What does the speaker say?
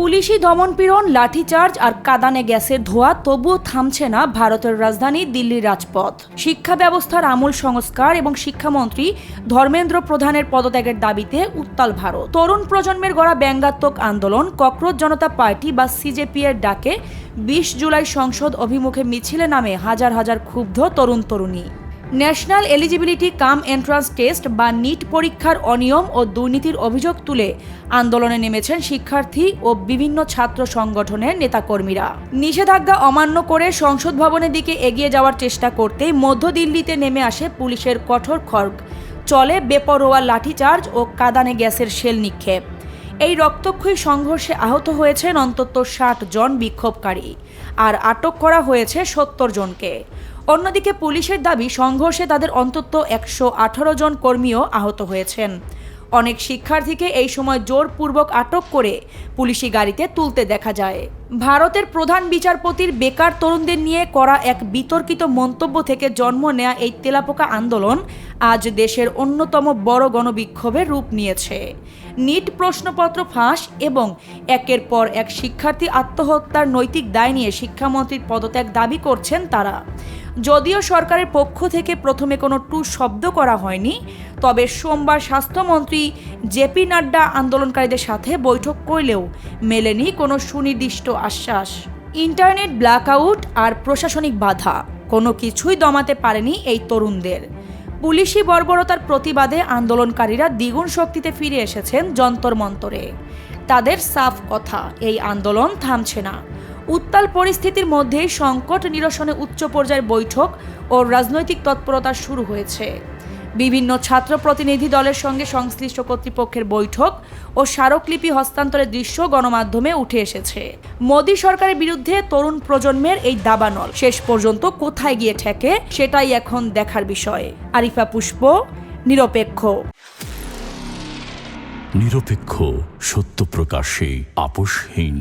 পুলিশি দমনপীড়ন, লাঠিচার্জ আর কাঁদানে গ্যাসের ধোঁয়া তবুও থামছে না ভারতের রাজধানী দিল্লির রাজপথ। শিক্ষা ব্যবস্থার আমূল সংস্কার এবং শিক্ষামন্ত্রী ধর্মেন্দ্র প্রধানের পদত্যাগের দাবিতে উত্তাল ভারত। তরুণ প্রজন্মের গড়া ব্যঙ্গাত্মক আন্দোলন ককরোচ জনতা পার্টি বা সিজেপি এর ডাকে ২০ জুলাই সংসদ অভিমুখে মিছিলে নামে হাজার হাজার ক্ষুব্ধ তরুণ তরুণী। ন্যাশনাল এলিজিবিলিটি কাম এন্ট্রান্স টেস্ট বা নিট পরীক্ষার অনিয়ম ও দুর্নীতির অভিযোগ তুলে আন্দোলনে নেমেছেন শিক্ষার্থী ও বিভিন্ন ছাত্র সংগঠনের নেতাকর্মীরা। নিষেধাজ্ঞা অমান্য করে সংসদ ভবনের দিকে এগিয়ে যাওয়ার চেষ্টা করতেই মধ্য দিল্লিতে নেমে আসে পুলিশের কঠোর খড়গ, চলে বেপরোয়া লাঠিচার্জ ও কাঁদানে গ্যাসের শেল নিক্ষেপ। এই রক্তক্ষয়ী সংঘর্ষে আহত হয়েছেন অন্তত ৬০ জন বিক্ষোভকারী আর আটক করা হয়েছে ৭০ জনকে। অন্যদিকে পুলিশের দাবি সংঘর্ষে তাদের অন্তত ১১৮ জন কর্মীও আহত হয়েছেন। অনেক শিক্ষার্থীকে এই সময় জোরপূর্বক আটক করে পুলিশি গাড়িতে তুলতে দেখা যায়। ভারতের প্রধান বিচারপতির বেকার তরুণদের নিয়ে করা এক বিতর্কিত মন্তব্য থেকে জন্ম নেয়া এই তেলাপোকা আন্দোলন আজ দেশের অন্যতম বড় গণবিক্ষোভের রূপ নিয়েছে। নিট প্রশ্নপত্র ফাঁস এবং একের পর এক শিক্ষার্থী আত্মহত্যার নৈতিক দায় নিয়ে শিক্ষামন্ত্রীর পদত্যাগ দাবি করছেন তারা। যদিও সরকারের পক্ষ থেকে প্রথমে কোনো টু শব্দ করা হয়নি, তবে সোমবার স্বাস্থ্যমন্ত্রী জেপি নাড্ডা আন্দোলনকারীদের সাথে বৈঠক করলেও মেলেনি কোনো সুনির্দিষ্ট আশ্বাস। ইন্টারনেট ব্ল্যাকআউট আর প্রশাসনিক বাধা কোনো কিছুই দমাতে পারেনি এই তরুণদের। পুলিশি বর্বরতার প্রতিবাদে আন্দোলনকারীরা দ্বিগুণ শক্তিতে ফিরে এসেছেন যন্তর মন্তরে। তাদের সাফ কথা, এই আন্দোলন থামছে না। উত্তাল পরিস্থিতির মধ্যেই সংকট নিরসনে উচ্চ পর্যায়ের বৈঠক ও রাজনৈতিক তৎপরতা শুরু হয়েছে। বিভিন্ন ছাত্র প্রতিনিধি দলের সঙ্গে সংশ্লিষ্ট কর্তৃপক্ষের বৈঠক ও স্মারকলিপি হস্তান্তরের দৃশ্য গণমাধ্যমে উঠে এসেছে। মোদী সরকারের বিরুদ্ধে তরুণ প্রজন্মের এই দাবানল শেষ পর্যন্ত কোথায় গিয়ে ঠেকে সেটাই এখন দেখার বিষয়। আরিফা পুষ্প, নিরপেক্ষ। নিরপেক্ষ, সত্য প্রকাশে আপোষহীন।